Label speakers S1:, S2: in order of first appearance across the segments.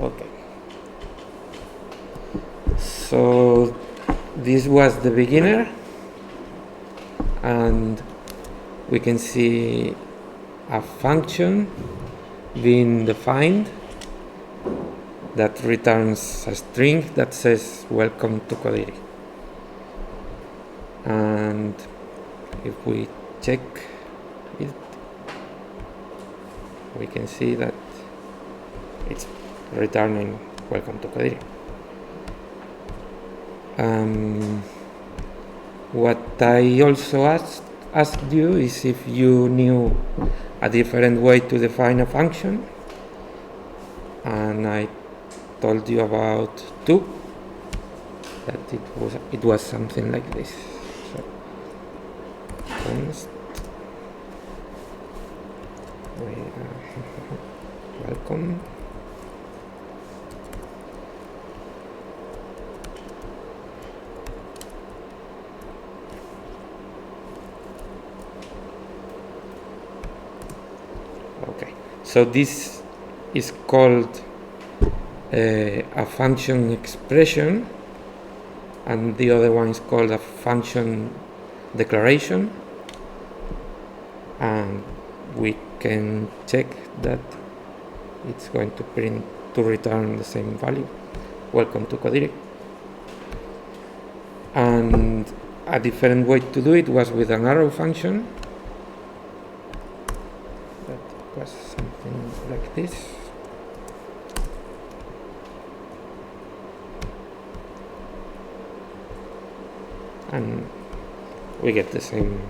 S1: Okay. So this was the beginner, and we can see a function being defined that returns a string that says welcome to Codiri. And if we check it, we can see that it's returning welcome to Codiri. What I also asked you is if you knew a different way to define a function, and I told you about two, that it was something like this. So const welcome okay. So this is called a function expression, and the other one is called a function declaration, and we can check that it's going to return the same value, welcome to Codiri. And a different way to do it was with an arrow function. That was something like this. And we get the same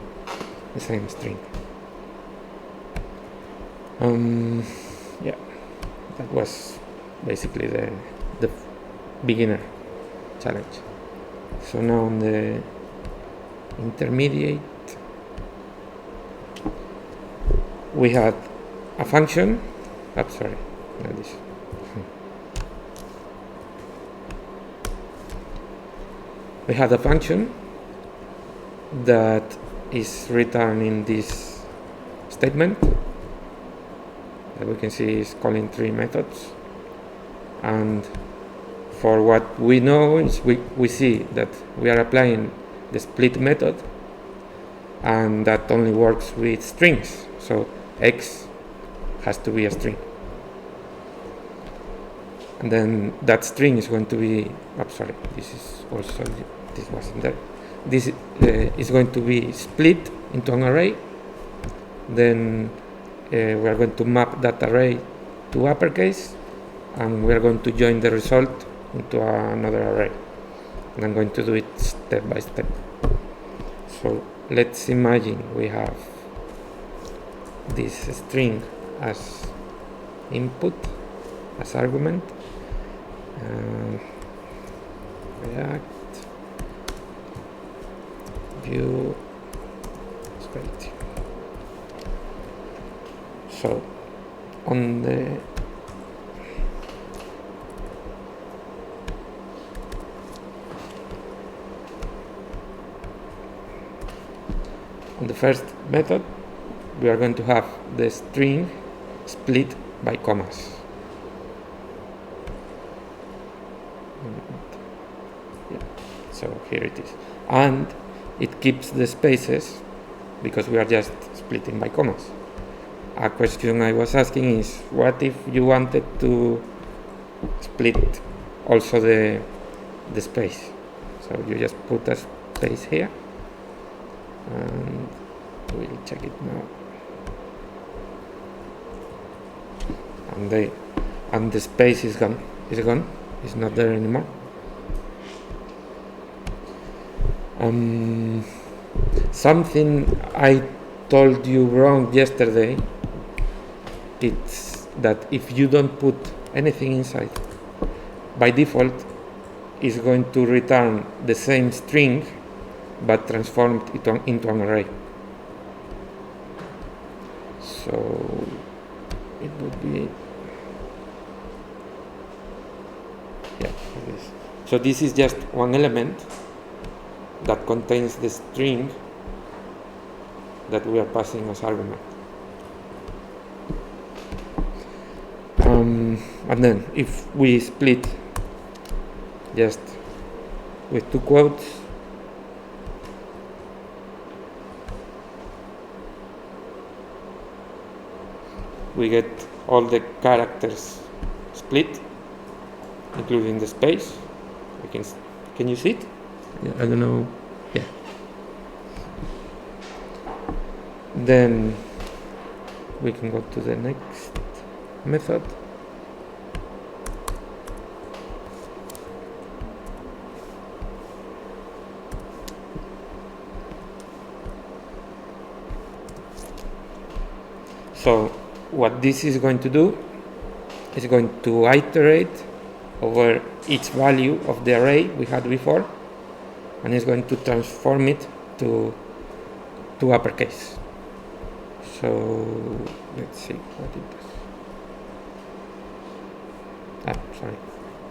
S1: string. Yeah, that was basically the beginner challenge. So now on the intermediate, we had a function. Sorry, not this. We had a function that is returning this statement that we can see is calling three methods, and for what we know is we see that we are applying the split method, and that only works with strings, so x has to be a string, and then that string is going to be this wasn't there. This is going to be split into an array. Then we are going to map that array to uppercase, and we are going to join the result into another array. And I'm going to do it step by step. So let's imagine we have this string as input, as argument. React view straight. So on the first method, we are going to have the string split by commas. Yeah. So here it is, and it keeps the spaces because we are just splitting by commas. A question I was asking is, what if you wanted to split also the space? So you just put a space here, and we'll check it now. And the space is gone. It's not there anymore. Something I told you wrong yesterday, it's that if you don't put anything inside, by default it's going to return the same string but transformed into an array. So it would be, yeah, this. So this is just one element that contains the string that we are passing as argument. And then if we split just with two quotes, we get all the characters split, including the space. Can you see it? Yeah, I don't know. Yeah. Then we can go to the next method. So what this is going to do is going to iterate over each value of the array we had before, and it's going to transform it to uppercase. So let's see what it does. Sorry,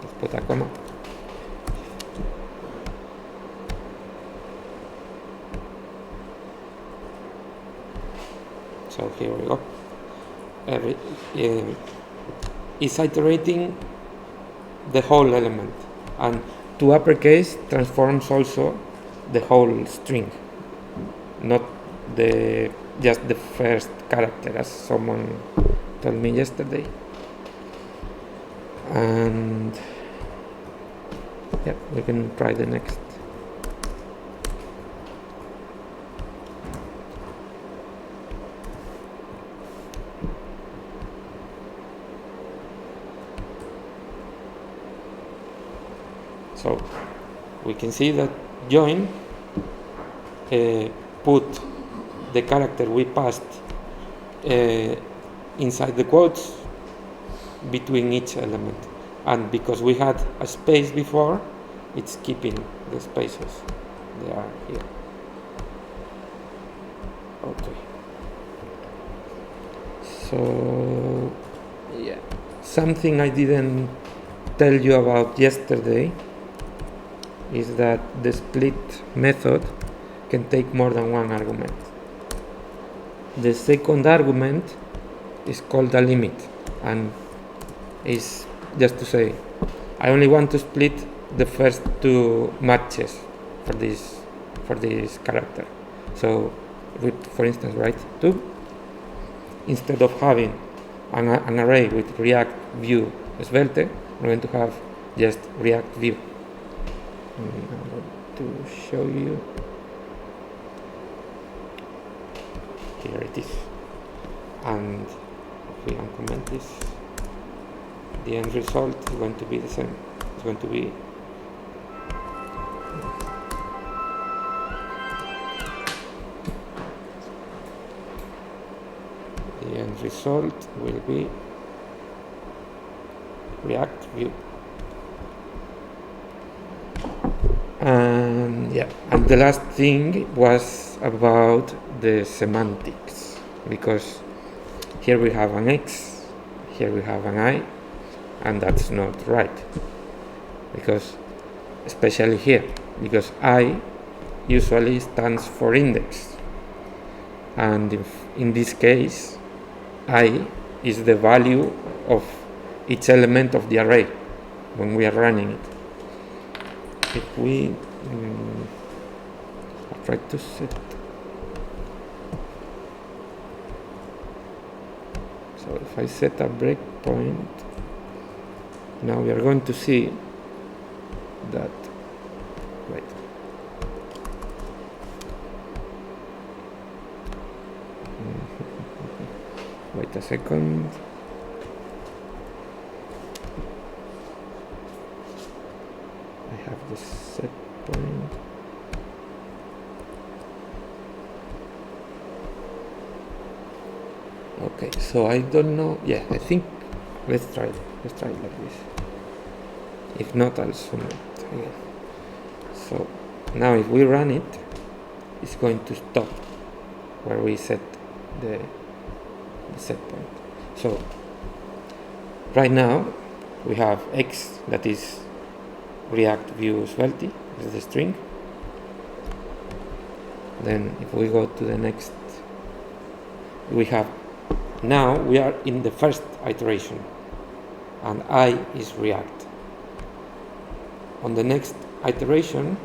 S1: let's put a comma. So here we go. It's iterating the whole element, and to uppercase transforms also the whole string, not just the first character, as someone told me yesterday. And yeah, we can try the next. So we can see that join put the character we passed inside the quotes between each element, and because we had a space before, it's keeping the spaces. They are here. Okay. So yeah, something I didn't tell you about yesterday is that the split method can take more than one argument. The second argument is called a limit, and is just to say I only want to split the first two matches for this character. So if we, for instance, write 2, instead of having an array with React Vue Svelte, we're going to have just React Vue. I'm going to show you. Here it is. And if we uncomment this, the end result is going to be the same. It's going to be the end result will be React Vue. And yeah, and the last thing was about the semantics, because here we have an X, here we have an I, and that's not right, because especially here, because I usually stands for index, and in this case I is the value of each element of the array when we are running it. If we try to set, so if I set a breakpoint, now we are going to see that, wait, wait a second. I have this set point. Okay, so I don't know. Yeah, I think let's try it like this. If not, I'll zoom it again. So now if we run it, it's going to stop where we set the set point. So right now we have X, that is React Vue Svelte, this is the string. Then if we go to the next, we have, now we are in the first iteration. and I is React. On the next iteration,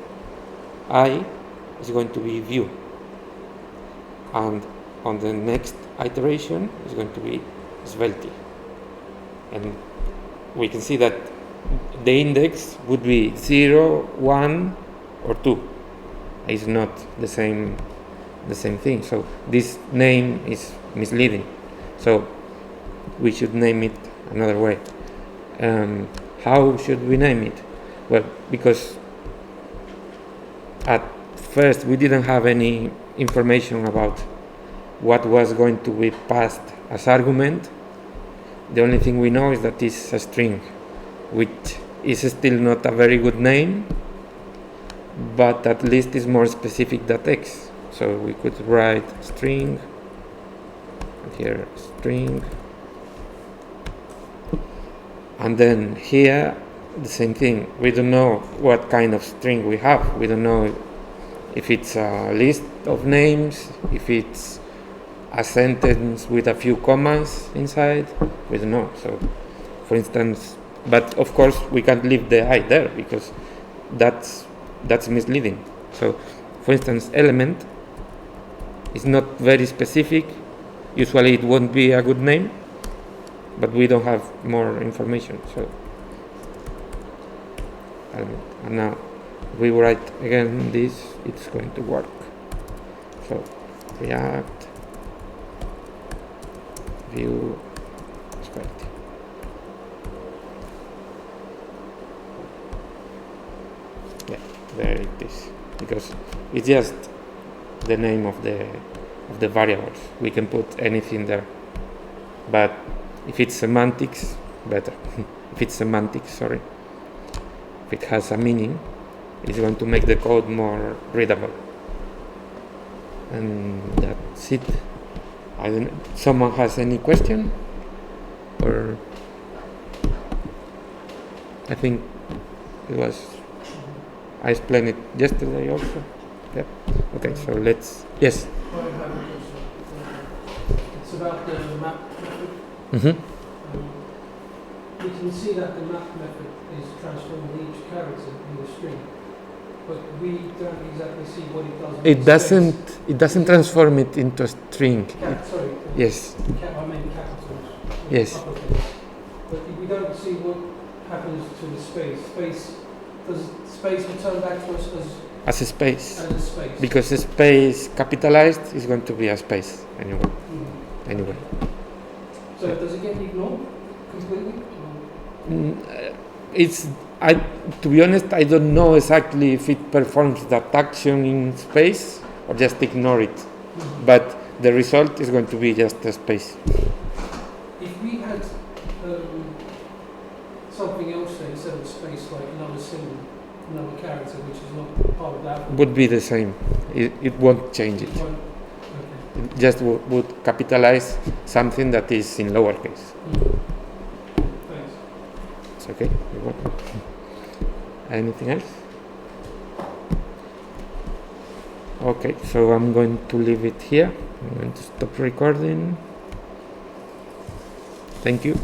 S1: I is going to be Vue, and on the next iteration is going to be Svelte. And we can see that the index would be 0, 1, or 2. It's not the same thing. So this name is misleading. So we should name it another way. How should we name it? Well, because at first we didn't have any information about what was going to be passed as argument. The only thing we know is that it's a string, which is still not a very good name, but at least is more specific than X. So we could write string, and here string, and then here the same thing. We don't know what kind of string we have. We don't know if it's a list of names, if it's a sentence with a few commas inside. We don't know. So for instance, but of course we can't leave the I there because that's misleading. So for instance, element is not very specific. Usually it won't be a good name, but we don't have more information. So element. And now we write again this, it's going to work. So React, Vue, Svelte. Yeah, there it is. Because it's just the name of the variables. We can put anything there. But if it's semantics, better. If it's semantics, sorry. If it has a meaning, it's going to make the code more readable. And that's it. I don't know. Someone has any question? Or I think it was, I explained it yesterday also. Yeah. Okay, so let's, yes.
S2: I have a question. It's about the map method.
S1: Mm-hmm.
S2: We can see that the map method is transforming each character in the string, but we don't exactly see what it does.
S1: It doesn't transform it into a string.
S2: Sorry.
S1: Yes.
S2: I mean capitals.
S1: Yes.
S2: But we don't see what happens to the space. Does space return back to us
S1: As a space.
S2: as a space?
S1: Because a space capitalized is going to be a space anyway.
S2: Mm-hmm.
S1: Anyway.
S2: So does it get ignored completely?
S1: To be honest, I don't know exactly if it performs that action in space or just ignore it.
S2: Mm-hmm.
S1: But the result is going to be just a space.
S2: If we had something else there instead of space, like another symbol, another character, which is not part of that,
S1: Would be the same. It won't change it.
S2: Okay.
S1: It just would capitalize something that is in lowercase.
S2: Thanks.
S1: It's okay. You're welcome. Anything else? Okay, so I'm going to leave it here. I'm going to stop recording. Thank you.